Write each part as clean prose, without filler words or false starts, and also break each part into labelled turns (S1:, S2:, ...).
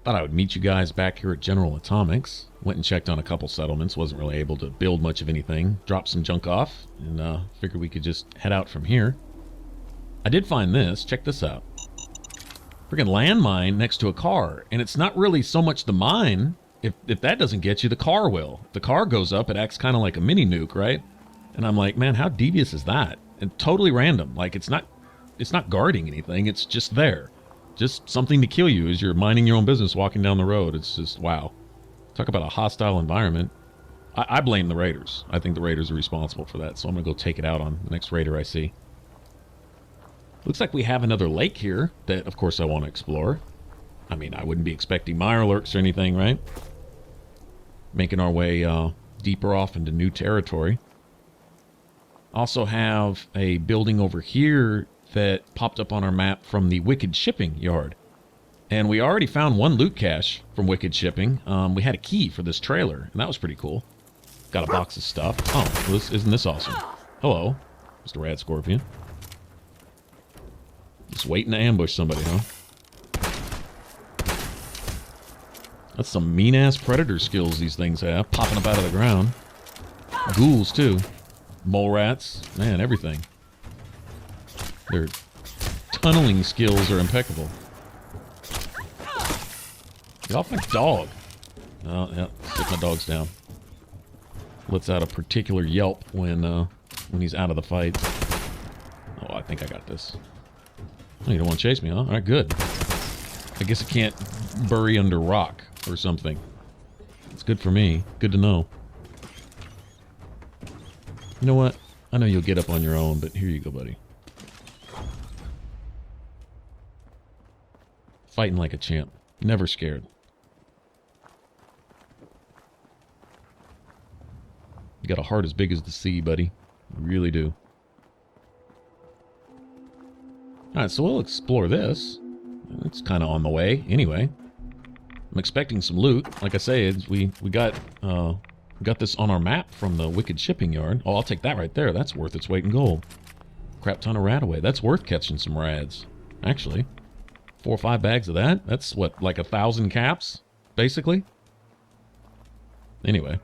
S1: Thought I would meet you guys back here at General Atomics. Went and checked on a couple settlements. Wasn't really able to build much of anything. Dropped some junk off, and figured we could just head out from here. I did find this. Check this out. Freaking landmine next to a car. And it's not really so much the mine. If that doesn't get you, the car will. If the car goes up, it acts kind of like a mini nuke, right? And I'm like, man, how devious is that? And totally random. Like, it's not guarding anything. It's just there. Just something to kill you as you're minding your own business walking down the road. It's just, wow. Talk about a hostile environment. I blame the raiders. I think the raiders are responsible for that, so I'm going to go take it out on the next raider I see. Looks like we have another lake here that, of course, I want to explore. I mean, I wouldn't be expecting mirelurks or anything, right? Making our way deeper off into new territory. Also have a building over here that popped up on our map from the Wicked Shipping Yard. And we already found one loot cache from Wicked Shipping. We had a key for this trailer, and that was pretty cool. Got a box of stuff. Oh, well, isn't this awesome? Hello, Mr. Rad Scorpion. Just waiting to ambush somebody, huh? That's some mean-ass predator skills these things have, popping up out of the ground. Ghouls, too. Mole rats. Man, everything. Their tunneling skills are impeccable. Get off my dog. Oh, yeah, sit my dogs down. Lets out a particular yelp when he's out of the fight. Oh, I think I got this. Oh, you don't want to chase me, huh? Alright, good. I guess it can't bury under rock or something. It's good for me. Good to know. You know what? I know you'll get up on your own, but here you go, buddy. Fighting like a champ. Never scared. You got a heart as big as the sea, buddy. You really do. Alright, so we'll explore this. It's kind of on the way, anyway. I'm expecting some loot. Like I say, we got this on our map from the Wicked Shipping Yard. Oh, I'll take that right there. That's worth its weight in gold. Crap ton of radaway. That's worth catching some rads. Actually. 4 or 5 bags of that? That's what, like 1,000 caps? Basically? Anyway.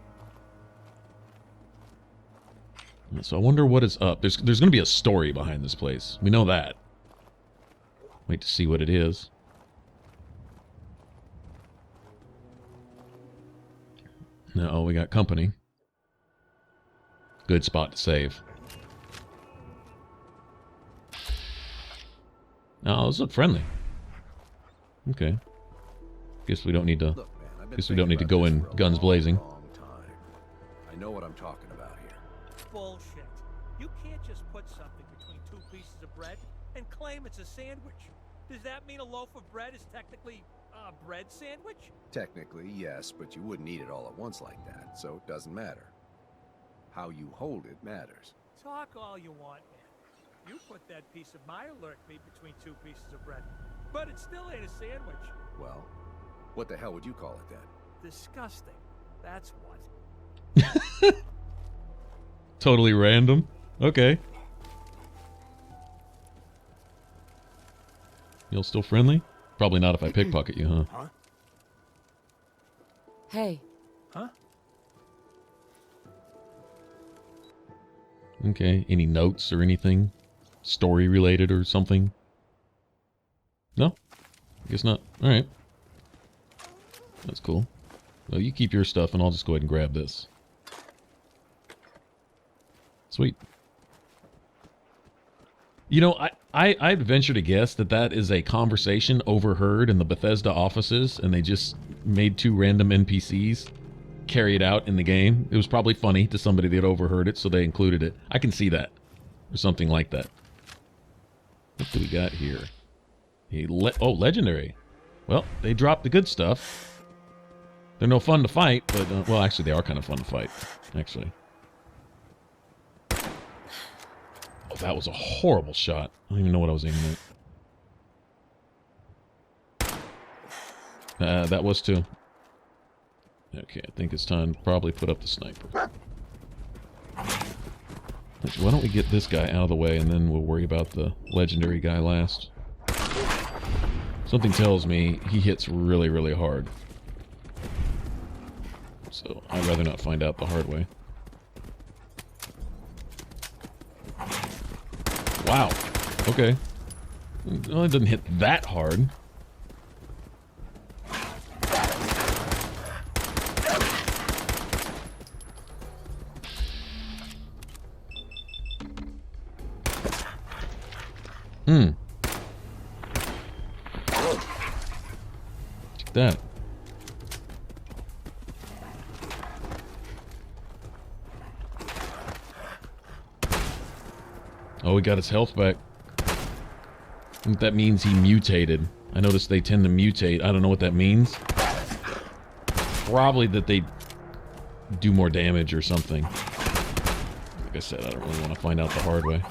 S1: So I wonder what is up. There's going to be a story behind this place. We know that. Wait to see what it is. No, we got company. Good spot to save. Oh, those look friendly. Okay. Guess we don't need to.
S2: Look, man,
S1: guess we don't need to go in guns blazing.
S2: I know what I'm talking about here.
S3: Bullshit. You can't just put something between 2 pieces of bread and claim it's a sandwich. Does that mean a loaf of bread is technically a bread sandwich?
S2: Technically, yes, but you wouldn't eat it all at once like that, so it doesn't matter. How you hold it matters.
S3: Talk all you want, man. You put that piece of mirelurk meat between 2 pieces of bread, but it still ain't a sandwich.
S2: Well, what the hell would you call it then?
S3: Disgusting. That's what.
S1: Totally random. Okay. You'll still friendly? Probably not if I pickpocket you, huh?
S2: Huh?
S4: Hey.
S2: Huh?
S1: Okay. Any notes or anything? Story related or something? No? I guess not. Alright. That's cool. Well, you keep your stuff and I'll just go ahead and grab this. Sweet. You know, I'd venture to guess that that is a conversation overheard in the Bethesda offices, and they just made 2 random NPCs carry it out in the game. It was probably funny to somebody that overheard it, so they included it. I can see that. Or something like that. What do we got here? Oh, legendary. Well, they dropped the good stuff. They're no fun to fight, but, well, actually, they are kind of fun to fight, actually. Oh, that was a horrible shot. I don't even know what I was aiming at. That was too. Okay, I think it's time to probably put up the sniper. Why don't we get this guy out of the way and then we'll worry about the legendary guy last. Something tells me he hits really, really hard. So I'd rather not find out the hard way. Wow. Okay. Well, it doesn't hit that hard. Check that. Oh, he got his health back. I think that means he mutated. I noticed they tend to mutate. I don't know what that means. Probably that they do more damage or something. Like I said, I don't really want to find out the hard way.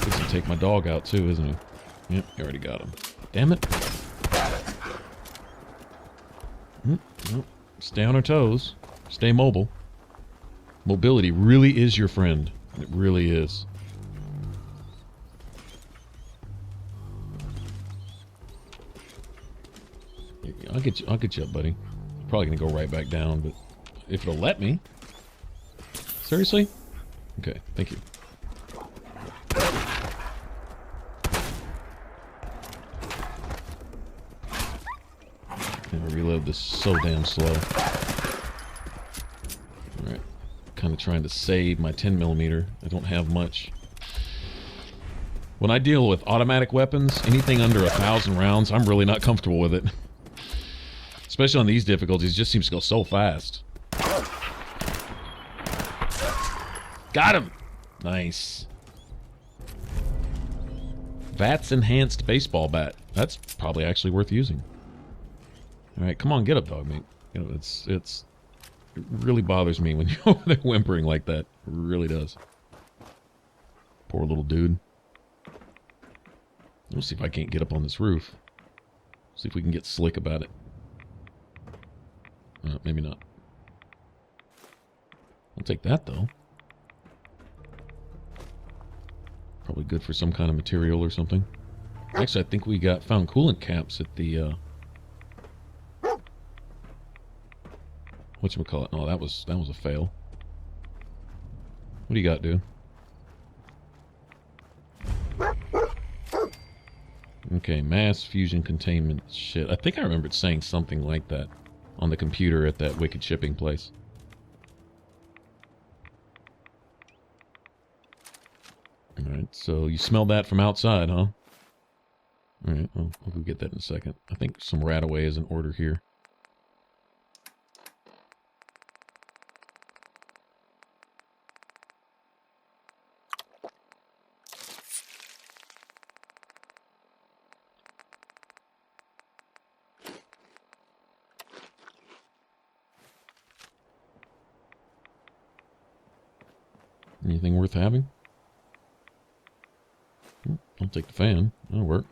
S1: He's gonna take my dog out too, isn't he? Yep, he already got him. Damn it. Nope. Stay on our toes. Stay mobile. Mobility really is your friend. It really is. I'll get you up, buddy. Probably gonna go right back down, but if it'll let me. Seriously? Okay, thank you. Never reload this so damn slow. Alright. Kind of trying to save my 10mm. I don't have much. When I deal with automatic weapons, anything under 1,000 rounds, I'm really not comfortable with it. Especially on these difficulties, it just seems to go so fast. Got him! Nice. VATS enhanced baseball bat. That's probably actually worth using. Alright, come on, get up, dog mate. You know, it really bothers me when you're over there whimpering like that. It really does. Poor little dude. Let's see if I can't get up on this roof. See if we can get slick about it. Maybe not. I'll take that, though. Probably good for some kind of material or something. Actually, I think we found coolant caps at the, whatchamacallit? No, that was a fail. What do you got, dude? Okay, Mass Fusion Containment Shed. I think I remembered saying something like that on the computer at that wicked shipping place. Alright, so you smelled that from outside, huh? Alright, well, we'll go get that in a second. I think some rat-away is in order here. Anything worth having? I'll take the fan. That'll work.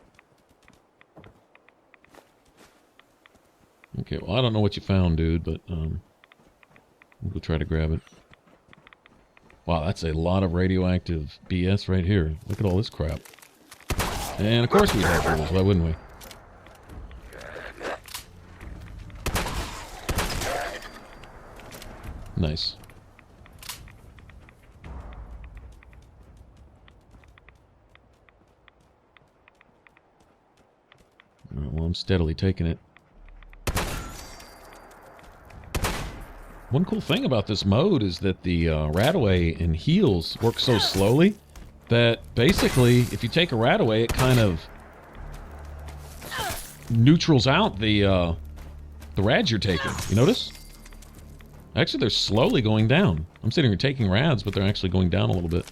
S1: Okay, well, I don't know what you found, dude, but we'll go try to grab it. Wow, that's a lot of radioactive BS right here. Look at all this crap. And of course we'd have rules, why wouldn't we? Nice. Alright, well, I'm steadily taking it. One cool thing about this mode is that the rat-away and heals work so slowly that basically, if you take a rat-away, it kind of neutrals out the rads you're taking. You notice? Actually, they're slowly going down. I'm sitting here taking rads, but they're actually going down a little bit.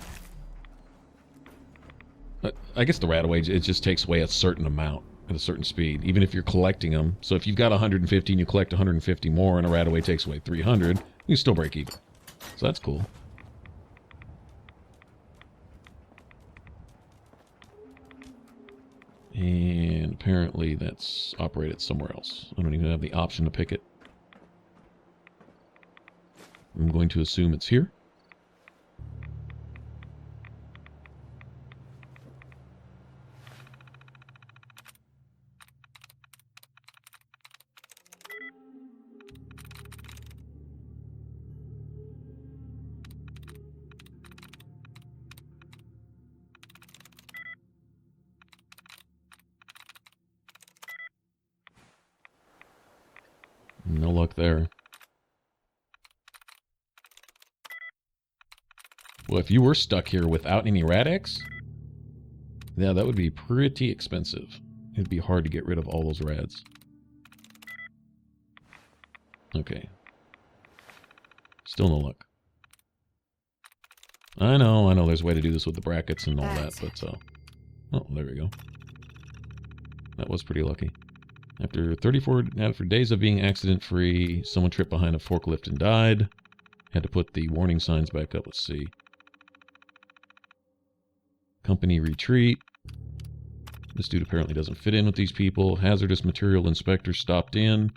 S1: But I guess the rat-away, it just takes away a certain amount at a certain speed, even if you're collecting them. So if you've got 150 and you collect 150 more and a rat-away takes away 300, you still break even. So that's cool. And apparently that's operated somewhere else. I don't even have the option to pick it. I'm going to assume it's here. No luck there. Well, if you were stuck here without any Rad-X, yeah, that would be pretty expensive. It'd be hard to get rid of all those rads. Okay. Still no luck. I know, there's a way to do this with the brackets and all that, but, oh, there we go. That was pretty lucky. After days of being accident-free, someone tripped behind a forklift and died. Had to put the warning signs back up. Let's see. Company retreat. This dude apparently doesn't fit in with these people. Hazardous material inspector stopped in.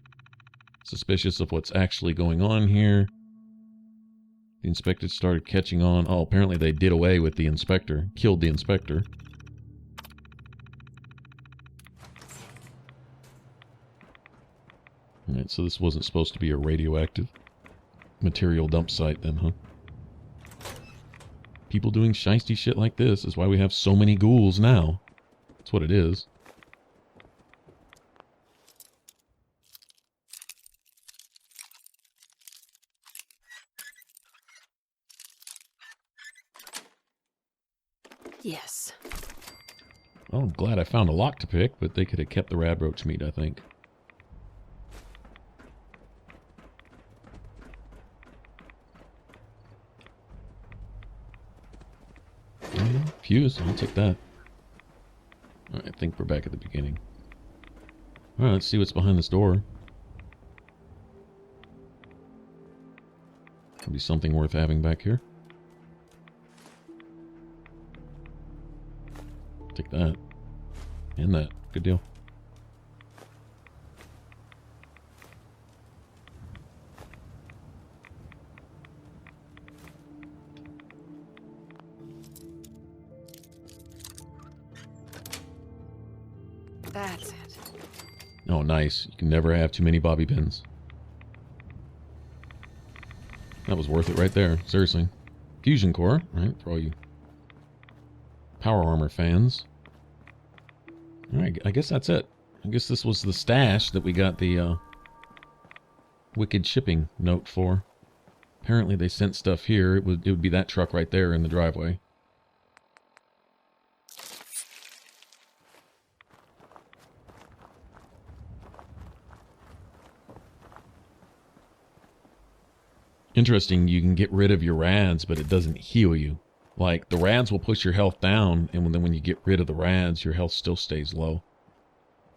S1: Suspicious of what's actually going on here. The inspector started catching on. Oh, apparently they did away with the inspector. Killed the inspector. Alright, so this wasn't supposed to be a radioactive material dump site then, huh? People doing shiesty shit like this is why we have so many ghouls now. That's what it is.
S4: Yes.
S1: Well, I'm glad I found a lock to pick, but they could have kept the radroach meat, I think. Fuse, I'll take that. Alright, I think we're back at the beginning. Alright, let's see what's behind this door. Could be something worth having back here. Take that. And that. Good deal.
S4: That's it.
S1: Oh, nice. You can never have too many bobby pins. That was worth it right there. Seriously. Fusion core, right? For all you power armor fans. Alright, I guess that's it. I guess this was the stash that we got the wicked shipping note for. Apparently they sent stuff here. It would be that truck right there in the driveway. Interesting, you can get rid of your rads, but it doesn't heal you. Like, the rads will push your health down, and then when you get rid of the rads, your health still stays low.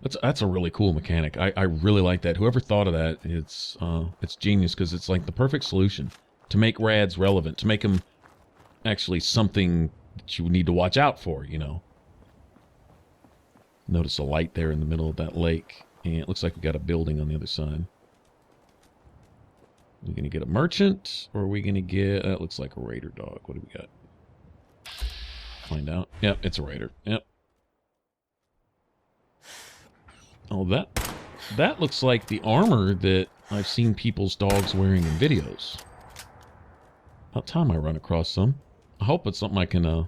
S1: That's a really cool mechanic. I really like that. Whoever thought of that, it's genius, because it's like the perfect solution to make rads relevant, to make them actually something that you need to watch out for, you know. Notice a light there in the middle of that lake, and it looks like we got a building on the other side. Are we going to get a merchant, or are we going to get... That looks like a raider dog. What do we got? Find out. Yep, it's a raider. Yep. Oh, that looks like the armor that I've seen people's dogs wearing in videos. About time I run across some. I hope it's something I can, Oh,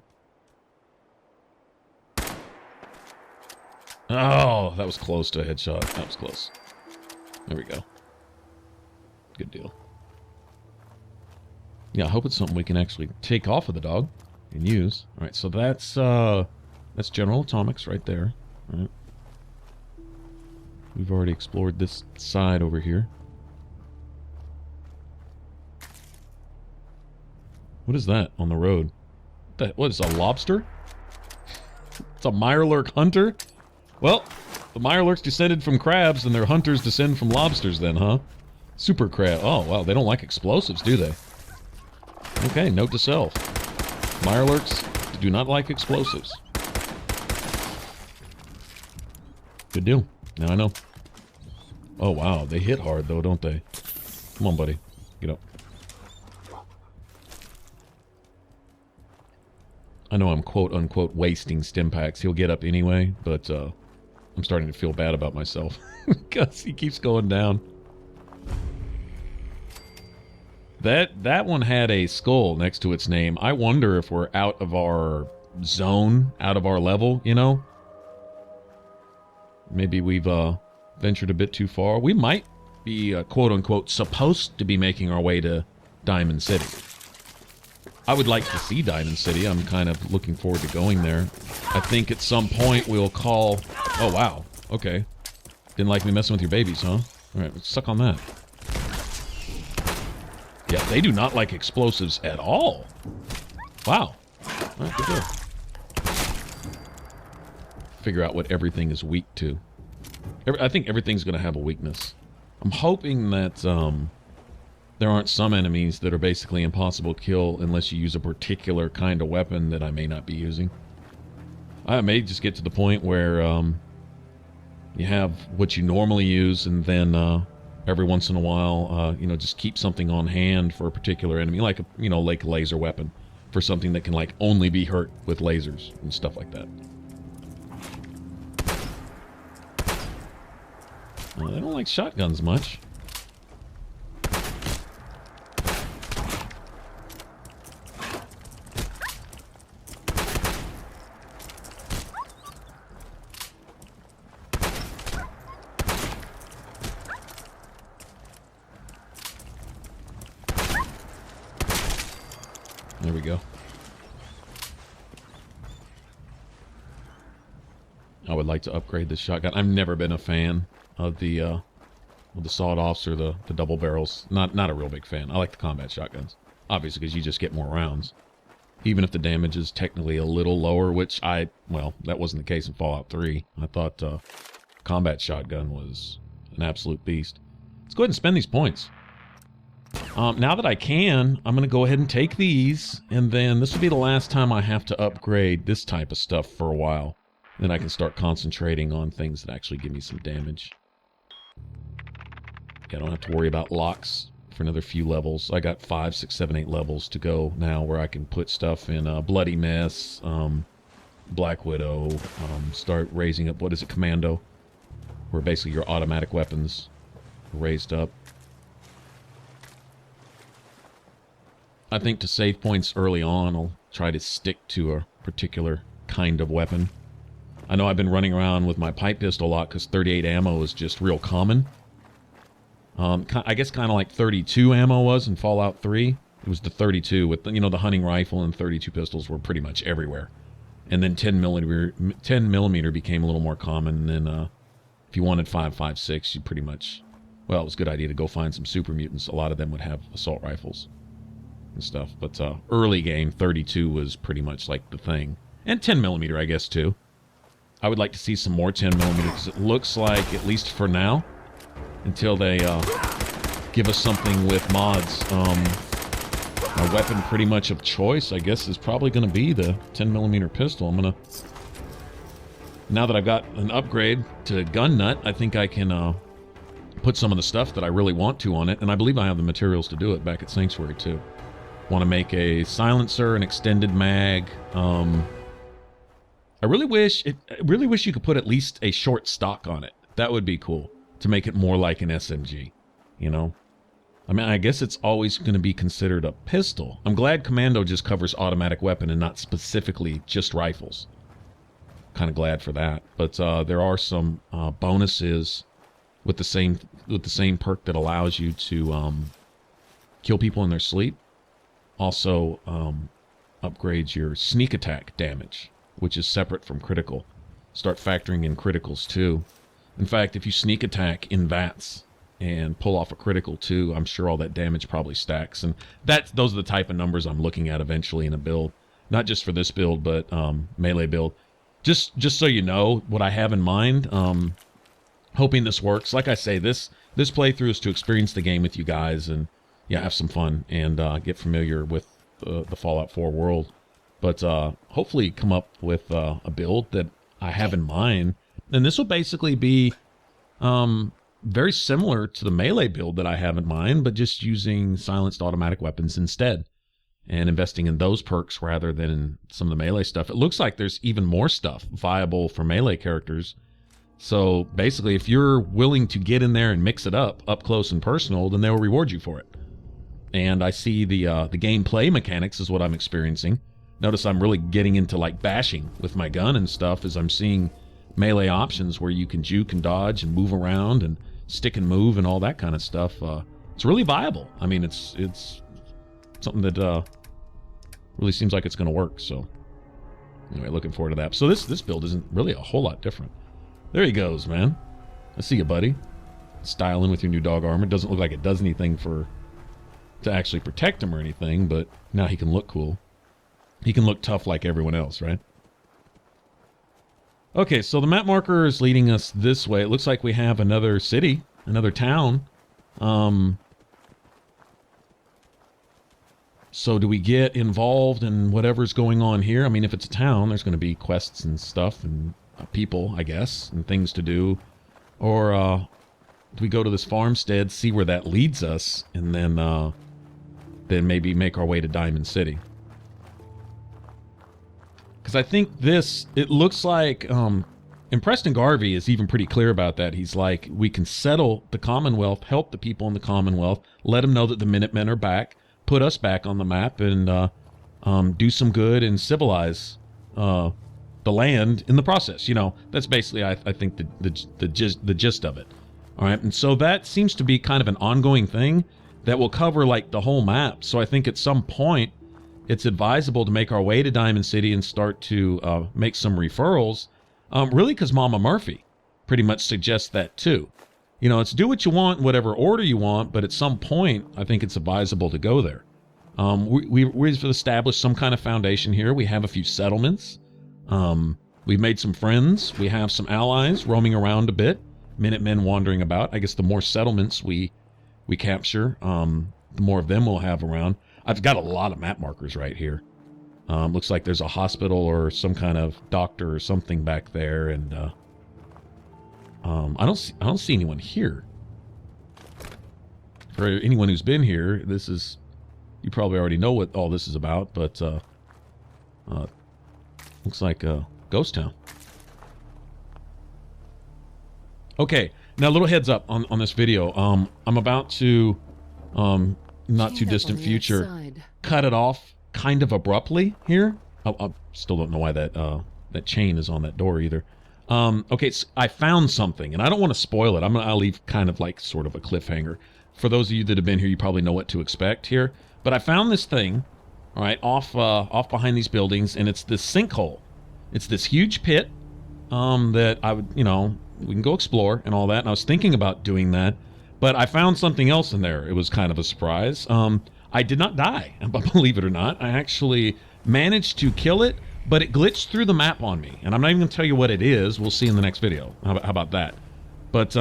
S1: that was close to a headshot. That was close. There we go. Good deal. Yeah, I hope it's something we can actually take off of the dog and use. Alright, so that's General Atomics right there. All right. We've already explored this side over here. What is that on the road? What is a lobster? It's a Mirelurk hunter? Well, the Mirelurks descended from crabs, and their hunters descend from lobsters then, huh? Super crab. Oh, wow, they don't like explosives, do they? Okay, note to self. Mirelurks do not like explosives. Good deal. Now I know. Oh, wow, they hit hard, though, don't they? Come on, buddy. Get up. I know I'm quote-unquote wasting stim packs. He'll get up anyway, but I'm starting to feel bad about myself because he keeps going down. That one had a skull next to its name. I wonder if we're out of our zone, out of our level, you know? Maybe we've ventured a bit too far. We might be quote-unquote supposed to be making our way to Diamond City. I would like to see Diamond City. I'm kind of looking forward to going there. I think at some point we'll call... Oh, wow. Okay. Didn't like me messing with your babies, huh? Alright, let's suck on that. Yeah, they do not like explosives at all. Wow. Alright, good deal. Figure out what everything is weak to. I think everything's going to have a weakness. I'm hoping that there aren't some enemies that are basically impossible to kill unless you use a particular kind of weapon that I may not be using. I may just get to the point where you have what you normally use, and then every once in a while, you know, just keep something on hand for a particular enemy, like a, you know, like a laser weapon, for something that can like only be hurt with lasers and stuff like that. They don't like shotguns much. There we go. I would like to upgrade this shotgun. I've never been a fan of the sawed-offs or the double barrels. Not a real big fan. I like the combat shotguns, obviously, because you just get more rounds. Even if the damage is technically a little lower, which well, that wasn't the case in Fallout 3. I thought combat shotgun was an absolute beast. Let's go ahead and spend these points. Now that I can, I'm going to go ahead and take these, and then this will be the last time I have to upgrade this type of stuff for a while. Then I can start concentrating on things that actually give me some damage. I don't have to worry about locks for another few levels. I got 5, 6, 7, 8 levels to go now where I can put stuff in Bloody Mess, Black Widow, start raising up, what is it, Commando? Where basically your automatic weapons are raised up. I think to save points early on, I'll try to stick to a particular kind of weapon. I know I've been running around with my pipe pistol a lot because 38 ammo is just real common. I guess kind of like 32 ammo was in Fallout 3. It was the 32 with, you know, the hunting rifle, and 32 pistols were pretty much everywhere. And then 10 millimeter became a little more common. And then if you wanted 5.56, you pretty much, well, it was a good idea to go find some super mutants. A lot of them would have assault rifles and stuff. But early game, 32 was pretty much like the thing. And 10 millimeter, I guess, too. I would like to see some more 10 millimeter because it looks like, at least for now, until they give us something with mods, my weapon pretty much of choice, I guess, is probably going to be the 10 millimeter pistol. I'm going to, now that I've got an upgrade to gun nut, I think I can put some of the stuff that I really want to on it, and I believe I have the materials to do it back at Sanctuary too. Want to make a silencer, an extended mag. I really wish you could put at least a short stock on it. That would be cool to make it more like an SMG, you know? I mean, I guess it's always going to be considered a pistol. I'm glad Commando just covers automatic weapon and not specifically just rifles. Kind of glad for that. But there are some bonuses with the same perk that allows you to kill people in their sleep. Also upgrades your sneak attack damage, which is separate from critical. Start factoring in criticals too. In fact, if you sneak attack in VATS and pull off a critical too, I'm sure all that damage probably stacks. And those are the type of numbers I'm looking at eventually in a build. Not just for this build, but melee build. Just so you know what I have in mind. Hoping this works. Like I say, this playthrough is to experience the game with you guys and yeah, have some fun and get familiar with the Fallout 4 world. But hopefully come up with a build that I have in mind. And this will basically be very similar to the melee build that I have in mind, but just using silenced automatic weapons instead. And investing in those perks rather than in some of the melee stuff. It looks like there's even more stuff viable for melee characters. So basically, if you're willing to get in there and mix it up close and personal, then they'll reward you for it. And I see the gameplay mechanics is what I'm experiencing. Notice I'm really getting into like bashing with my gun and stuff as I'm seeing melee options where you can juke and dodge and move around and stick and move and all that kind of stuff, it's really viable. I mean, it's something that really seems like it's going to work. So anyway, looking forward to that. So this build isn't really a whole lot different. There he goes, man. I see you, buddy. Styling with your new dog armor. Doesn't look like it does anything to actually protect him or anything, but now he can look cool. He can look tough like everyone else, right? Okay, so the map marker is leading us this way. It looks like we have another city, another town. So do we get involved in whatever's going on here? I mean, if it's a town, there's going to be quests and stuff and people, I guess, and things to do. Or do we go to this farmstead, see where that leads us, and then maybe make our way to Diamond City? Because I think it looks like, and Preston Garvey is even pretty clear about that. He's like, we can settle the Commonwealth, help the people in the Commonwealth, let them know that the Minutemen are back, put us back on the map, and do some good and civilize the land in the process. You know, that's basically, I think, the gist of it. All right, and so that seems to be kind of an ongoing thing that will cover like the whole map. So I think at some point, it's advisable to make our way to Diamond City and start to make some referrals, really because Mama Murphy pretty much suggests that too. You know, it's do what you want in whatever order you want, but at some point, I think it's advisable to go there. We've established some kind of foundation here. We have a few settlements. We've made some friends. We have some allies roaming around a bit. Minutemen wandering about. I guess the more settlements we capture, the more of them we'll have around. I've got a lot of map markers right here. Looks like there's a hospital or some kind of doctor or something back there, and I don't see anyone here. For anyone who's been here, you probably already know what all this is about, but looks like a ghost town. Okay, now a little heads up on this video. I'm about to, not too distant future, cut it off kind of abruptly here. I still don't know why that chain is on that door either. Okay, I found something, and I don't want to spoil it. I'll leave kind of like sort of a cliffhanger. For those of you that have been here, you probably know what to expect here. But I found this thing, all right, off behind these buildings, and it's this sinkhole. It's this huge pit that I would, we can go explore and all that. And I was thinking about doing that, but I found something else in there. It was kind of a surprise. I did not die, believe it or not. I actually managed to kill it, but it glitched through the map on me. And I'm not even going to tell you what it is. We'll see in the next video. How about that? But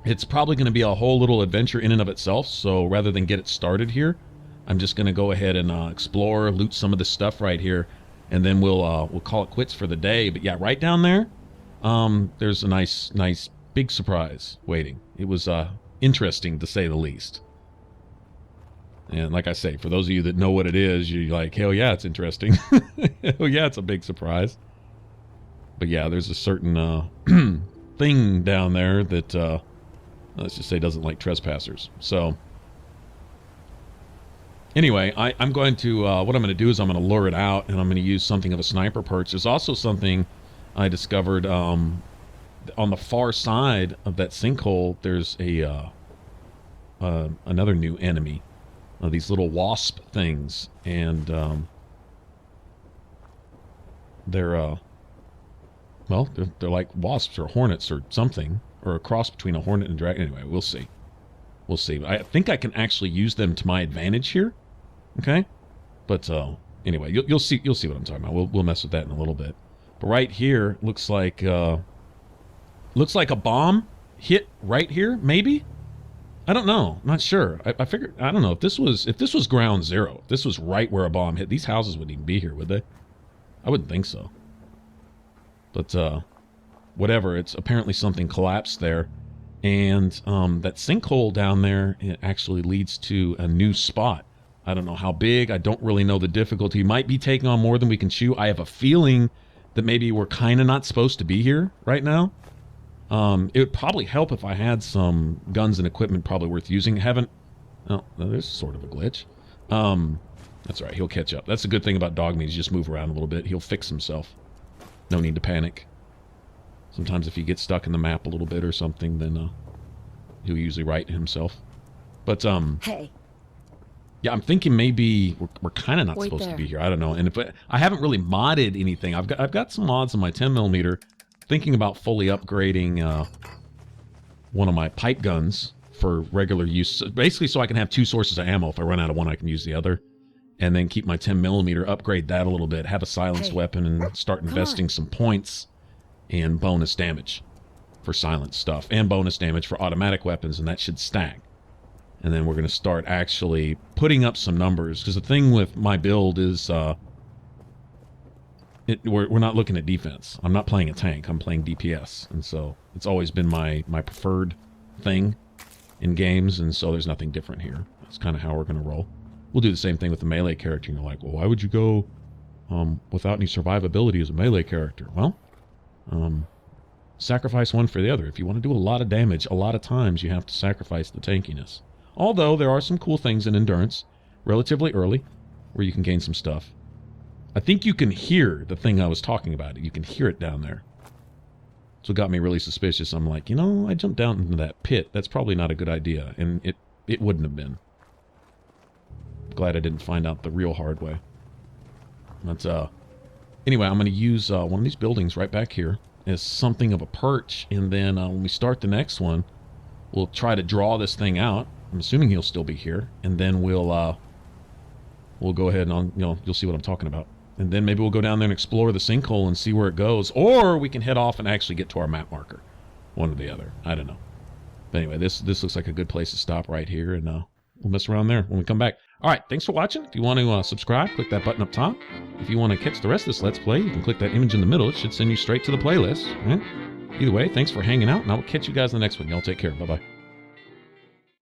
S1: it's probably going to be a whole little adventure in and of itself. So rather than get it started here, I'm just going to go ahead and explore, loot some of this stuff right here, and then we'll call it quits for the day. But yeah, right down there, there's a nice big surprise waiting. It was interesting to say the least. And like I say, for those of you that know what it is, you're like, hell yeah, it's interesting. Hell yeah, it's a big surprise. But yeah, there's a certain thing down there that, let's just say, doesn't like trespassers. So anyway, I'm going to, what I'm going to do is I'm going to lure it out, and I'm going to use something of a sniper perch. There's also something I discovered on the far side of that sinkhole. There's another new enemy. These little wasp things, and they're like wasps or hornets or something, or a cross between a hornet and a dragon. Anyway, we'll see. I think I can actually use them to my advantage here. Okay, but anyway, you'll see what I'm talking about. We'll mess with that in a little bit. But right here looks like a bomb hit right here, maybe. I don't know. Not sure. I figured, I don't know, if this was ground zero, if this was right where a bomb hit, these houses wouldn't even be here, would they? I wouldn't think so. But whatever, it's apparently something collapsed there, and that sinkhole down there, it actually leads to a new spot. I don't know how big. I don't really know the difficulty. Might be taking on more than we can chew. I have a feeling that maybe we're kind of not supposed to be here right now. It would probably help if I had some guns and equipment probably worth using. Oh, there's sort of a glitch. That's all right. He'll catch up. That's the good thing about dog meat. You just move around a little bit. He'll fix himself. No need to panic. Sometimes if you get stuck in the map a little bit or something, then He'll usually write himself. But
S4: Hey.
S1: yeah, I'm thinking maybe we're kind of not
S4: Wait
S1: supposed to
S4: there.
S1: be here. I don't know. And if I haven't really modded anything. I've got some mods on my 10mm. Thinking about fully upgrading one of my pipe guns for regular use. Basically, so I can have 2 sources of ammo. If I run out of one, I can use the other. And then keep my 10mm, upgrade that a little bit, have a silenced weapon, and start investing some points in bonus damage for silent stuff, and bonus damage for automatic weapons, and that should stack. And then we're going to start actually putting up some numbers, because the thing with my build is we're not looking at defense. I'm not playing a tank. I'm playing DPS. And so it's always been my preferred thing in games, and so there's nothing different here. That's kind of how we're going to roll. We'll do the same thing with the melee character. And you're like, well, why would you go without any survivability as a melee character? Well, sacrifice one for the other. If you want to do a lot of damage, a lot of times you have to sacrifice the tankiness. Although there are some cool things in endurance, relatively early, where you can gain some stuff. I think you can hear the thing I was talking about. You can hear it down there. So it got me really suspicious. I'm like, you know, I jumped down into that pit. That's probably not a good idea. And it wouldn't have been. Glad I didn't find out the real hard way. But anyway, I'm going to use one of these buildings right back here as something of a perch. And then when we start the next one, we'll try to draw this thing out. I'm assuming he'll still be here, and then we'll go ahead and you'll see what I'm talking about. And then maybe we'll go down there and explore the sinkhole and see where it goes, or we can head off and actually get to our map marker. One or the other. I don't know. But anyway, this looks like a good place to stop right here, and we'll mess around there when we come back. All right, thanks for watching. If you want to subscribe, click that button up top. If you want to catch the rest of this Let's Play, you can click that image in the middle. It should send you straight to the playlist. Right? Either way, thanks for hanging out, and I will catch you guys in the next one. Y'all take care. Bye-bye.